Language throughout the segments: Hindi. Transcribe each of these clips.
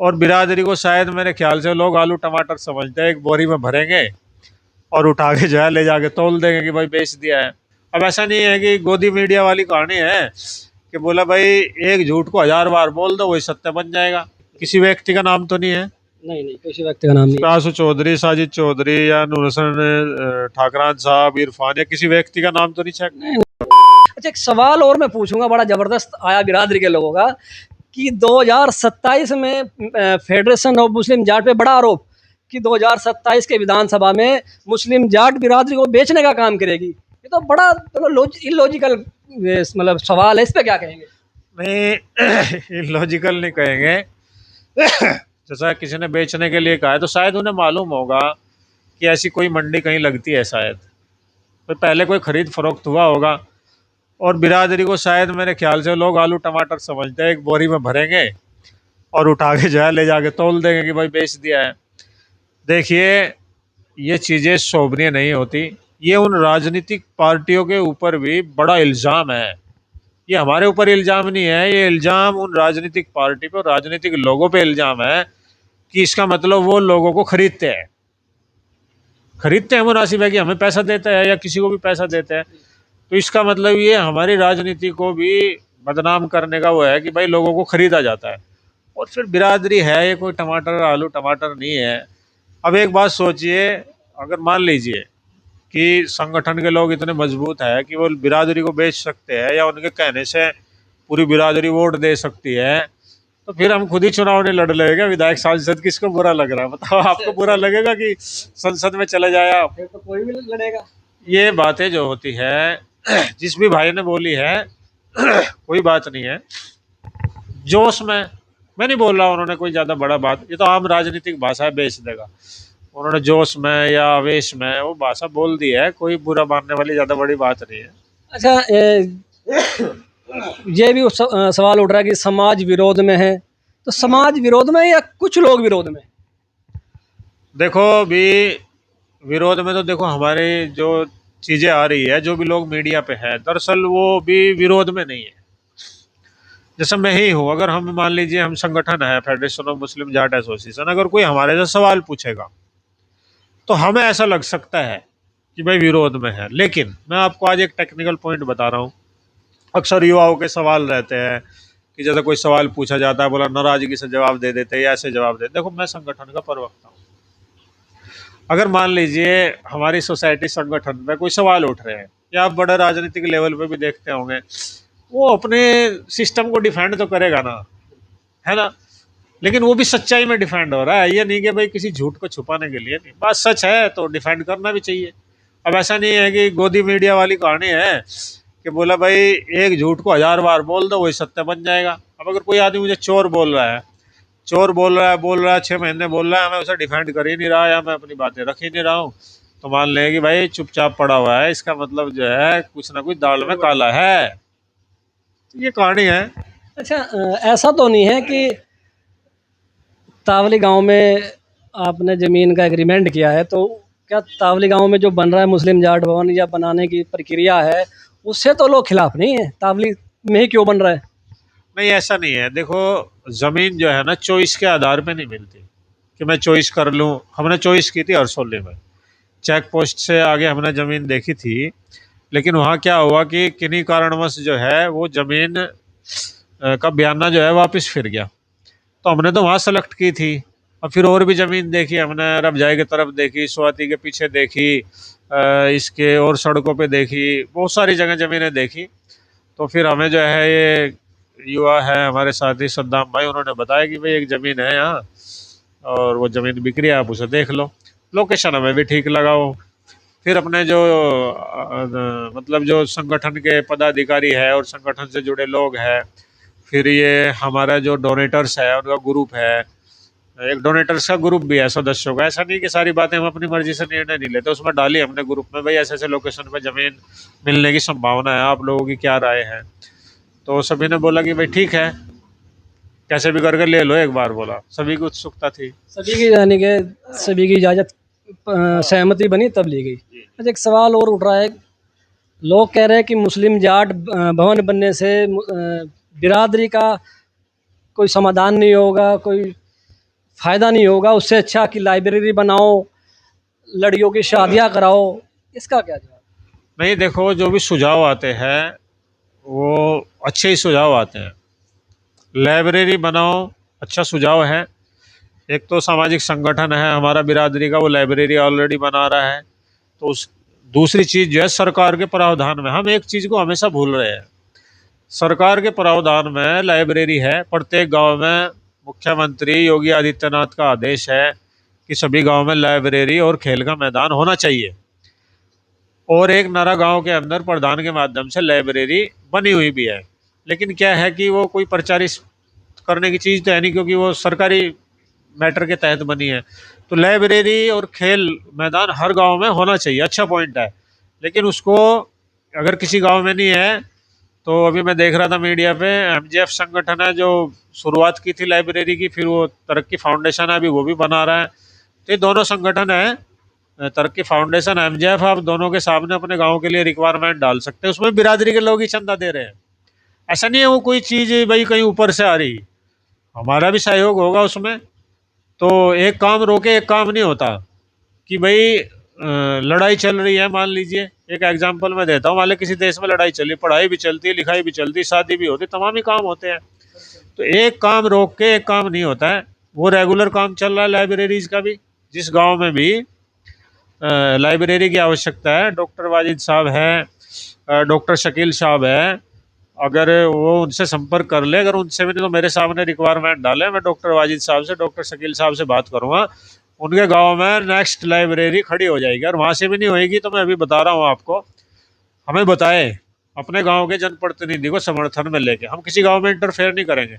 और बिरादरी को शायद मेरे ख्याल से लोग आलू टमाटर समझते हैं। एक बोरी में भरेंगे और उठा के जो है ले जाके तौल देंगे कि भाई बेच दिया है। अब ऐसा नहीं है कि गोदी मीडिया वाली कहानी है कि बोला भाई एक झूठ को 1000 बार बोल दो वही सत्य बन जाएगा। किसी व्यक्ति का नाम तो नहीं है, नहीं नहीं, किसी व्यक्ति का नाम नहीं। आसू चौधरी, साजिद चौधरी या नूर हसन ठाकरान साहब, इरफान, या किसी व्यक्ति का नाम तो नहीं चेक। नहीं, अच्छा, एक सवाल और मैं पूछूंगा, बड़ा जबरदस्त आया बिरादरी के लोगों का कि 2027 में फेडरेशन ऑफ मुस्लिम जाट पे बड़ा आरोप कि 2027 के विधानसभा में मुस्लिम जाट बिरादरी को बेचने का काम करेगी। ये तो बड़ा इलॉजिकल मतलब सवाल है, इस पे क्या कहेंगे? नहीं लॉजिकल नहीं कहेंगे। जैसा किसी ने बेचने के लिए कहा है तो शायद उन्हें मालूम होगा कि ऐसी कोई मंडी कहीं लगती है, शायद तो पहले कोई खरीद फरोख्त हुआ होगा। और बिरादरी को शायद मेरे ख्याल से लोग आलू टमाटर समझते हैं। एक बोरी में भरेंगे और उठा के जो है ले जाके तौल देंगे कि भाई बेच दिया है। देखिए, ये चीज़ें शोभनीय नहीं होती। ये उन राजनीतिक पार्टियों के ऊपर भी बड़ा इल्ज़ाम है। ये हमारे ऊपर इल्ज़ाम नहीं है, ये इल्ज़ाम उन राजनीतिक पार्टी पे और राजनीतिक लोगों पे इल्ज़ाम है कि इसका मतलब वो लोगों को खरीदते हैं मुनासिब है कि हमें पैसा देता है या किसी को भी पैसा देते हैं। तो इसका मतलब ये हमारी राजनीति को भी बदनाम करने का वो है कि भाई लोगों को खरीदा जाता है। और फिर बिरादरी है, ये कोई टमाटर आलू टमाटर नहीं है। अब एक बात सोचिए, अगर मान लीजिए कि संगठन के लोग इतने मजबूत है कि वो बिरादरी को बेच सकते हैं या उनके कहने से पूरी बिरादरी वोट दे सकती है, तो फिर हम खुद ही चुनाव नहीं लड़ लेगा विधायक सांसद। किसको बुरा लग रहा है बताओ? आपको बुरा लगेगा कि संसद में चले जाए आप? फिर तो कोई भी लड़ेगा। ये बातें जो होती है, जिस भी भाई ने बोली है, कोई बात नहीं है जोश में। मैं नहीं बोल रहा उन्होंने कोई ज्यादा बड़ा बात, ये तो आम राजनीतिक भाषा है, बेच देगा। उन्होंने जोश में या आवेश में वो भाषा बोल दी है, कोई बुरा मानने वाली ज्यादा बड़ी बात नहीं है। अच्छा, ये भी सवाल उठ रहा है कि समाज विरोध में है, तो समाज विरोध में या कुछ लोग विरोध में? देखो भी, विरोध में तो देखो हमारे जो चीजें आ रही है, जो भी लोग मीडिया पे है, दरअसल वो भी विरोध में नहीं है। जैसे मैं ही हूँ, अगर हम मान लीजिए हम संगठन है federation of Muslim Jat association, अगर कोई हमारे से सवाल पूछेगा तो हमें ऐसा लग सकता है कि भाई विरोध में है। लेकिन मैं आपको आज एक टेक्निकल पॉइंट बता रहा हूँ। अक्सर युवाओं के सवाल रहते हैं कि जैसे कोई सवाल पूछा जाता है, बोला नाराजगी से जवाब दे देते हैं या ऐसे जवाब देते। देखो, मैं संगठन का प्रवक्ता हूँ। अगर मान लीजिए हमारी सोसाइटी संगठन में कोई सवाल उठ रहे हैं, या आप बड़े राजनीतिक लेवल पे भी देखते होंगे, वो अपने सिस्टम को डिफेंड तो करेगा ना, है ना? लेकिन वो भी सच्चाई में डिफेंड हो रहा है, ये नहीं कि भाई किसी झूठ को छुपाने के लिए। नहीं, बात सच है तो डिफेंड करना भी चाहिए। अब ऐसा नहीं है कि गोदी मीडिया वाली कहानी है कि बोला भाई एक झूठ को 1000 बार बोल दो वही सत्य बन जाएगा। अब अगर कोई आदमी मुझे चोर बोल रहा है, 6 महीने बोल रहा है, मैं उसे डिफेंड कर ही नहीं रहा या मैं अपनी बातें रख ही नहीं रहा हूँ, तो मान लें कि भाई चुपचाप पड़ा हुआ है, इसका मतलब जो है कुछ ना कुछ दाल में काला है। तो ये कहानी है। अच्छा, ऐसा तो नहीं है कि तावली गांव में आपने ज़मीन का एग्रीमेंट किया है, तो क्या तावली गांव में जो बन रहा है मुस्लिम जाट भवन या बनाने की प्रक्रिया है, उससे तो लोग खिलाफ नहीं है? तावली में ही क्यों बन रहा है? नहीं, ऐसा नहीं है। देखो, जमीन जो है ना चॉइस के आधार पे नहीं मिलती कि मैं चॉइस कर लूँ। हमने चॉइस की थी हरसोली में, चेक पोस्ट से आगे हमने ज़मीन देखी थी, लेकिन वहाँ क्या हुआ कि किन्हीं कारणवश जो है वो ज़मीन का बयाना जो है वापस फिर गया। तो हमने तो वहाँ सेलेक्ट की थी, और फिर और भी ज़मीन देखी हमने, रबजाई की तरफ देखी, स्वाति के पीछे देखी, इसके और सड़कों पे देखी, बहुत सारी जगह ज़मीनें देखी। तो फिर हमें जो है ये युवा है हमारे साथी सद्दाम भाई, उन्होंने बताया कि भाई एक ज़मीन है यहाँ और वो ज़मीन बिक रही है, आप उसे देख लो। लोकेशन हमें भी ठीक लगा वो। फिर अपने जो मतलब जो संगठन के पदाधिकारी है और संगठन से जुड़े लोग हैं, फिर ये हमारा जो डोनेटर्स है उनका ग्रुप है, एक डोनेटर्स का ग्रुप भी है सदस्यों का। ऐसा नहीं कि सारी बातें हम अपनी मर्जी से निर्णय नहीं लेते, उसमें डाली हमने ग्रुप में भाई ऐसे ऐसे लोकेशन पे ज़मीन मिलने की संभावना है, आप लोगों की क्या राय है? तो सभी ने बोला कि भाई ठीक है, कैसे भी करके ले लो एक बार, बोला। सभी की उत्सुकता थी। सभी की, यानी कि सभी की इजाज़त सहमति बनी तब ली गई। अच्छा, एक सवाल और उठ रहा है, लोग कह रहे हैं कि मुस्लिम जाट भवन बनने से बिरादरी का कोई समाधान नहीं होगा, कोई फ़ायदा नहीं होगा, उससे अच्छा कि लाइब्रेरी बनाओ, लड़कियों की शादियाँ कराओ। इसका क्या जवाब? नहीं, देखो जो भी सुझाव आते हैं वो अच्छे ही सुझाव आते हैं। लाइब्रेरी बनाओ, अच्छा सुझाव है। एक तो सामाजिक संगठन है हमारा बिरादरी का, वो लाइब्रेरी ऑलरेडी बना रहा है। तो उस दूसरी चीज़ जो है सरकार के प्रावधान में, हम एक चीज़ को हमेशा भूल रहे हैं। सरकार के प्रावधान में लाइब्रेरी है, प्रत्येक गांव में मुख्यमंत्री योगी आदित्यनाथ का आदेश है कि सभी गांव में लाइब्रेरी और खेल का मैदान होना चाहिए। और एक नरा गांव के अंदर प्रधान के माध्यम से लाइब्रेरी बनी हुई भी है। लेकिन क्या है कि वो कोई प्रचारित करने की चीज़ तो है नहीं, क्योंकि वो सरकारी मैटर के तहत बनी है। तो लाइब्रेरी और खेल मैदान हर गांव में होना चाहिए, अच्छा पॉइंट है। लेकिन उसको अगर किसी गांव में नहीं है, तो अभी मैं देख रहा था मीडिया पे, एमजीएफ संगठन है जो शुरुआत की थी लाइब्रेरी की, फिर वो तरक्की फाउंडेशन है अभी वो भी बना रहा है। तो ये दोनों संगठन है, तरक्की फाउंडेशन, एमजीएफ, आप दोनों के सामने अपने गांव के लिए रिक्वायरमेंट डाल सकते हैं। उसमें बिरादरी के लोग ही चंदा दे रहे हैं। ऐसा नहीं है वो कोई चीज़ भाई कहीं ऊपर से आ रही, हमारा भी सहयोग होगा उसमें। तो एक काम रोके एक काम नहीं होता कि भाई लड़ाई चल रही है, मान लीजिए एक एग्जांपल मैं देता हूँ, मान लीजिए किसी देश में लड़ाई चली, पढ़ाई भी चलती है, लिखाई भी चलती है, शादी भी होती है, तमाम ही काम होते हैं। तो एक काम रोक के एक काम नहीं होता है। वो रेगुलर काम चल रहा है लाइब्रेरीज का भी। जिस गांव में भी लाइब्रेरी की आवश्यकता है, डॉक्टर वाजिद साहब हैं, डॉक्टर शकील साहब हैं, अगर वो उनसे संपर्क कर ले, अगर उनसे भी नहीं तो मेरे सामने रिक्वायरमेंट डाले, मैं डॉक्टर वाजिद साहब से, डॉक्टर शकील साहब से बात करूंगा, उनके गांव में नेक्स्ट लाइब्रेरी खड़ी हो जाएगी। और वहां से भी नहीं होएगी तो मैं अभी बता रहा हूँ आपको, हमें बताए अपने गांव के जनप्रतिनिधि को समर्थन में लेके, हम किसी गांव में इंटरफेयर नहीं करेंगे।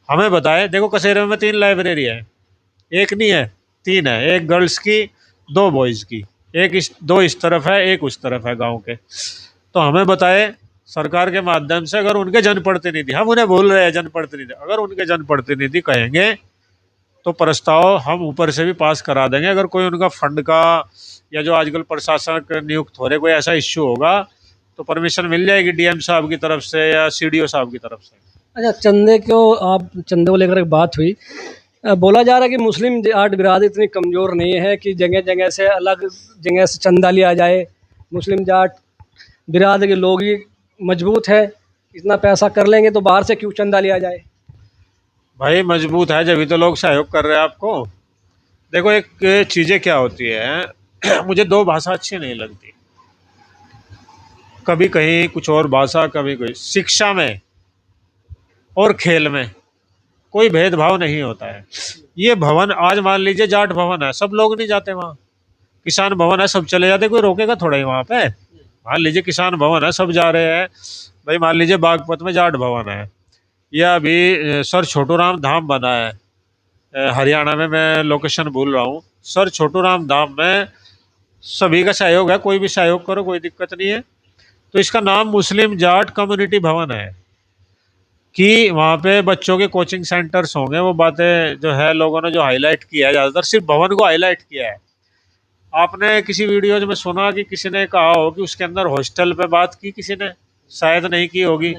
हमें बताए, देखो कसेरे में 3 लाइब्रेरी है, एक नहीं है 3 है, एक गर्ल्स की 2 बॉयज़ की, दो इस तरफ है एक उस तरफ है गांव के। तो हमें बताए सरकार के माध्यम से, अगर उनके जनप्रतिनिधि, हम उन्हें बोल रहे हैं जनप्रतिनिधि, अगर उनके जनप्रतिनिधि कहेंगे तो प्रस्ताव हम ऊपर से भी पास करा देंगे। अगर कोई उनका फंड का या जो आजकल प्रशासक नियुक्त हो रहे कोई ऐसा इश्यू होगा तो परमिशन मिल जाएगी डीएम साहब की तरफ से या सीडीओ साहब की तरफ से। अच्छा, चंदे को, आप चंदे को लेकर एक बात हुई, बोला जा रहा है कि मुस्लिम जाट बिरादरी इतनी कमज़ोर नहीं है कि जगह जगह से अलग जगह से चंदा लिया जाए। मुस्लिम जाट बिरादरी के लोग ही मजबूत है, इतना पैसा कर लेंगे तो बाहर से क्यों चंदा लिया जाए? भाई मजबूत है जब तो लोग सहयोग कर रहे हैं आपको। देखो एक चीज़ें क्या होती है मुझे 2 भाषा अच्छी नहीं लगती, कभी कहीं कुछ और भाषा, कभी कोई। शिक्षा में और खेल में कोई भेदभाव नहीं होता है। ये भवन, आज मान लीजिए जाट भवन है, सब लोग नहीं जाते वहाँ। किसान भवन है, सब चले जाते, कोई रोकेगा थोड़ा ही वहाँ पे। मान लीजिए किसान भवन है, सब जा रहे हैं। भाई मान लीजिए बागपत में जाट भवन है, या अभी सर छोटू राम धाम बना है, हरियाणा में, मैं लोकेशन भूल रहा हूँ, सर छोटू राम धाम में सभी का सहयोग है, कोई भी सहयोग करो, कोई दिक्कत नहीं है। तो इसका नाम मुस्लिम जाट कम्युनिटी भवन है कि वहाँ पे बच्चों के कोचिंग सेंटर्स होंगे। वो बातें जो है लोगों ने जो हाईलाइट किया है, ज़्यादातर सिर्फ भवन को हाईलाइट किया है। आपने किसी वीडियोज में सुना कि किसी ने कहा हो कि उसके अंदर हॉस्टल पे बात की किसी ने? शायद नहीं की होगी।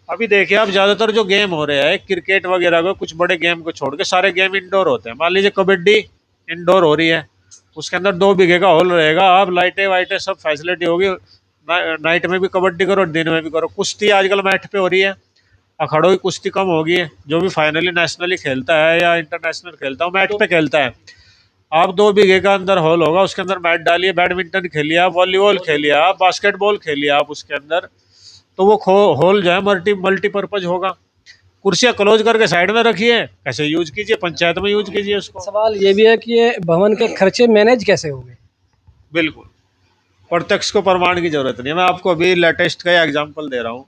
अभी देखिए आप, ज़्यादातर जो गेम हो रहे हैं क्रिकेट वगैरह को, कुछ बड़े गेम को छोड़ के सारे गेम इंडोर होते हैं। मान लीजिए कबड्डी इंडोर हो रही है, उसके अंदर 2 बीघे का हॉल रहेगा, आप लाइटें वाइटें सब फैसिलिटी होगी, नाइट में भी कबड्डी करो, दिन में भी करो। कुश्ती आजकल मैट पे हो रही है, अखाड़ों की कुश्ती कम हो गई है, जो भी फाइनली नेशनली खेलता है या इंटरनेशनल खेलता है वो मैट पे खेलता है। आप 2 बीघे का अंदर हॉल होगा, उसके अंदर मैट डालिए, बैडमिंटन खेलिए आप, वॉलीबॉल खेलिए आप, बास्केटबॉल खेलिए आप उसके अंदर। तो वो हॉल जो है मल्टीपर्पज होगा। कुर्सियाँ क्लोज करके साइड में रखिए, ऐसे यूज कीजिए, पंचायत में यूज कीजिए उसको। सवाल ये भी है कि ये भवन के खर्चे मैनेज कैसे होंगे? बिल्कुल, प्रत्यक्ष को प्रमाण की जरूरत नहीं है। मैं आपको अभी लेटेस्ट का एग्जाम्पल दे रहा हूँ।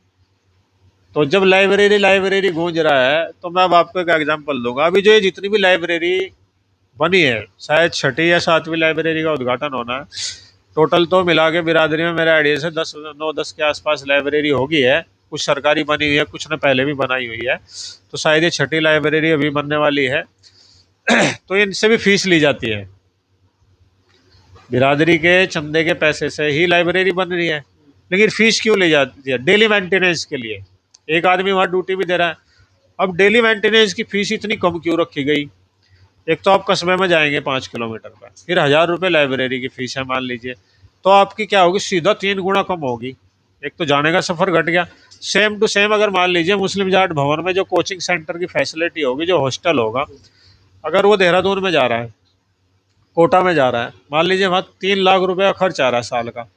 तो जब लाइब्रेरी लाइब्रेरी गूंज रहा है, तो मैं अब आपको एक एग्जांपल दूंगा। अभी जो ये जितनी भी लाइब्रेरी बनी है, शायद 6ठी या 7वीं लाइब्रेरी का उद्घाटन होना है। टोटल तो मिला के बिरादरी में मेरे आइडिया से 9-10 के आसपास लाइब्रेरी होगी है। कुछ सरकारी बनी हुई है, कुछ ने पहले भी बनाई हुई है। तो शायद ये 6ठी लाइब्रेरी अभी बनने वाली है। तो इनसे भी फीस ली जाती है, बिरादरी के चंदे के पैसे से ही लाइब्रेरी बन रही है। लेकिन फीस क्यों ली जाती है? डेली मेंटेनेंस के लिए। एक आदमी वहाँ ड्यूटी भी दे रहा है। अब डेली मेंटेनेंस की फीस इतनी कम क्यों रखी गई? एक तो आप कस्बे में जाएंगे 5 किलोमीटर पर, फिर 1,000 रुपये लाइब्रेरी की फीस है मान लीजिए, तो आपकी क्या होगी, सीधा 3 गुना कम होगी। एक तो जाने का सफ़र घट गया। सेम टू सेम अगर मान लीजिए मुस्लिम जाट भवन में जो कोचिंग सेंटर की फैसिलिटी होगी, जो हॉस्टल होगा, अगर वो देहरादून में जा रहा है, कोटा में जा रहा है, मान लीजिए वहाँ 3 लाख रुपए का खर्च आ रहा है साल का।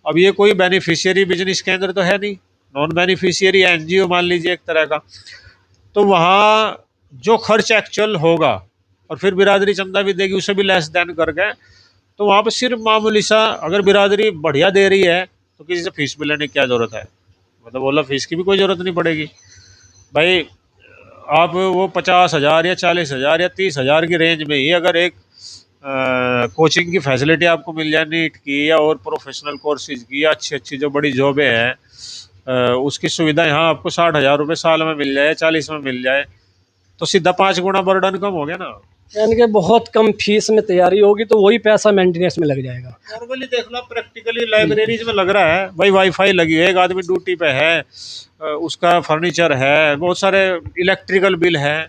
अब ये कोई बेनिफिशियरी बिजनेस केंद्र तो है नहीं, नॉन बेनिफिशियरी एनजीओ मान लीजिए एक तरह का। तो वहाँ जो खर्च एक्चुअल होगा और फिर बिरादरी चंदा भी देगी, उसे भी लेस देन करके, तो वहाँ पे सिर्फ मामूली सा, अगर बिरादरी बढ़िया दे रही है तो किसी से फीस भी लेने की क्या ज़रूरत है, मतलब बोला फीस की भी कोई ज़रूरत नहीं पड़ेगी भाई। आप वो 50,000 या 40,000 या 30,000 की रेंज में ही अगर एक कोचिंग की फैसिलिटी आपको मिल जाए, नीट की या और प्रोफेशनल कोर्सेज की या अच्छी अच्छी जो बड़ी जॉबें हैं, उसकी सुविधा यहाँ आपको 60,000 रुपये साल में मिल जाए, 40 में मिल जाए, तो सीधा 5 गुना बर्डन कम हो गया ना। यानी कि बहुत कम फीस में तैयारी होगी तो वही पैसा मेंटेनेंस में लग जाएगा। नॉर्मली देख लो, प्रैक्टिकली लाइब्रेरीज में लग रहा है भाई, वाईफाई लगी है, एक आदमी ड्यूटी पे है, उसका फर्नीचर है, बहुत सारे इलेक्ट्रिकल बिल है।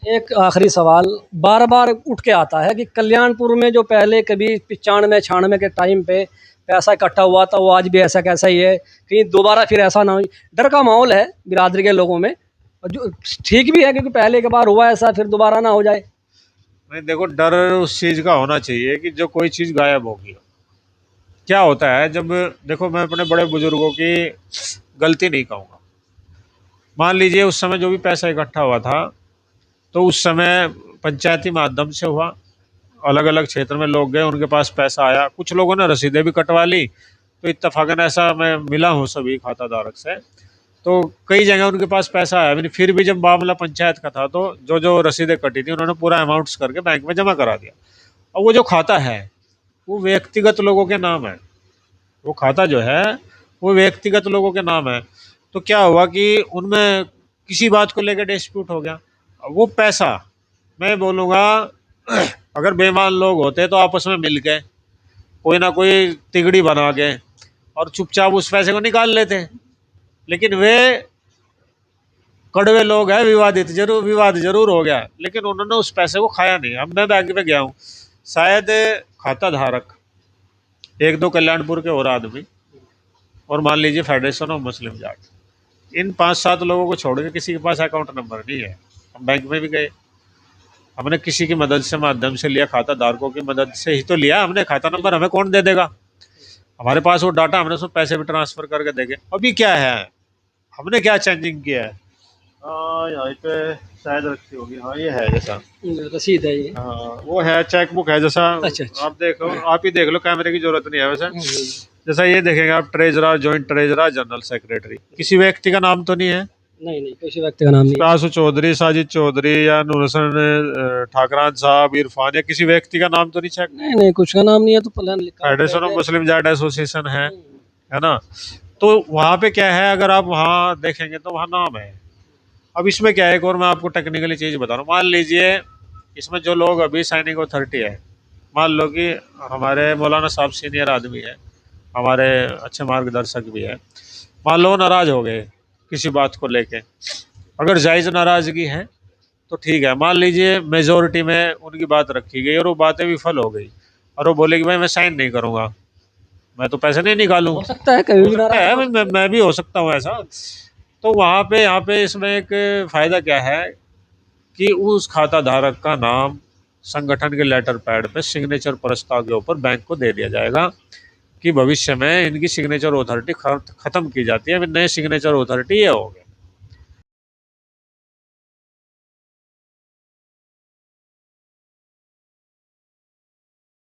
एक आखिरी सवाल बार बार उठ के आता है कि कल्याणपुर में जो पहले कभी 95-96 के टाइम पे पैसा इकट्ठा हुआ था, वो आज भी ऐसा कैसा ही है, कहीं दोबारा फिर ऐसा ना हो। डर का माहौल है बिरादरी के लोगों में, और जो ठीक भी है क्योंकि पहले के बार हुआ ऐसा, फिर दोबारा ना हो जाए। नहीं देखो, डर उस चीज़ का होना चाहिए कि जो कोई चीज़ गायब होगी। क्या होता है जब, देखो मैं अपने बड़े बुजुर्गों की गलती नहीं कहूँगा, मान लीजिए उस समय जो भी पैसा इकट्ठा हुआ था, तो उस समय पंचायती माध्यम से हुआ, अलग अलग क्षेत्र में लोग गए, उनके पास पैसा आया, कुछ लोगों ने रसीदें भी कटवा ली, तो इत्तफाकन ऐसा मैं मिला हूँ सभी खाता धारक से, तो कई जगह उनके पास पैसा आया भी नहीं, फिर भी जब मामला पंचायत का था तो जो जो रसीदें कटी थी उन्होंने पूरा अमाउंट्स करके बैंक में जमा करा दिया। और वो जो खाता है वो व्यक्तिगत लोगों के नाम है, वो खाता जो है वो व्यक्तिगत लोगों के नाम है। तो क्या हुआ कि उनमें किसी बात को लेकर डिस्प्यूट हो गया। अब वो पैसा, मैं बोलूँगा अगर बेईमान लोग होते तो आपस में मिल के कोई ना कोई तिगड़ी बना के और चुपचाप उस पैसे को निकाल लेते, लेकिन वे कड़वे लोग हैं, विवाद जरूर हो गया, लेकिन उन्होंने उस पैसे को खाया नहीं। अब मैं बैंक में गया हूँ, शायद खाता धारक एक दो कल्याणपुर के और आदमी, और मान लीजिए फेडरेशन ऑफ मुस्लिम जाट, इन 5-7 लोगों को छोड़ के किसी के पास अकाउंट नंबर नहीं है। हम बैंक में भी गए, हमने किसी की मदद से माध्यम से लिया, खाता धारकों की मदद से ही तो लिया हमने। खाता नंबर हमें कौन दे देगा, हमारे पास वो डाटा, हमने उसमें पैसे भी ट्रांसफर करके देखे। अभी क्या है, हमने क्या चेंजिंग किया है, यहाँ पे शायद रखी होगी, हाँ ये है जैसा, रसीद है ये। हाँ वो है, चेकबुक है जैसा। अच्छा। आप देखो, आप ही देख लो, कैमरे की जरूरत नहीं है वैसे। जैसा ये देखेंगे आप, treasurer, joint treasurer, general secretary, किसी व्यक्ति का नाम तो नहीं है, नहीं नहीं, किसी व्यक्ति का नाम नहीं। आसू चौधरी, साजिद चौधरी या नूरसन ठाकरान साहब, इरफान, या किसी व्यक्ति का नाम तो नहीं चेक। नहीं नहीं, कुछ का नाम नहीं है तो प्लान लिखा federation of Muslim Jat association है ना। तो वहाँ पे क्या है, अगर आप वहाँ देखेंगे तो वहाँ नाम है। अब इसमें क्या है, एक और मैं आपको टेक्निकली चीज़ बता रहा हूँ। मान लीजिए इसमें जो लोग अभी साइनिंग अथॉरिटी है, मान लो कि हमारे मौलाना साहब सीनियर आदमी है, हमारे अच्छे मार्गदर्शक भी है, मान लो नाराज़ हो गए किसी बात को लेके, अगर जायज़ नाराज़गी है तो ठीक है। मान लीजिए मेजोरिटी में उनकी बात रखी गई और वो बातें विफल हो गई, और वो बोले कि भाई मैं साइन नहीं करूँगा, मैं तो पैसे नहीं निकालूँ। हो सकता है कभी भी नाराज है, हो। मैं भी हो सकता हूँ ऐसा। तो वहाँ पे, यहाँ पे इसमें एक फ़ायदा क्या है कि उस खाता धारक का नाम संगठन के लेटर पैड पे सिग्नेचर प्रस्ताव के ऊपर बैंक को दे दिया जाएगा कि भविष्य में इनकी सिग्नेचर अथॉरिटी खत्म की जाती है, नए सिग्नेचर अथॉरिटी ये हो गए।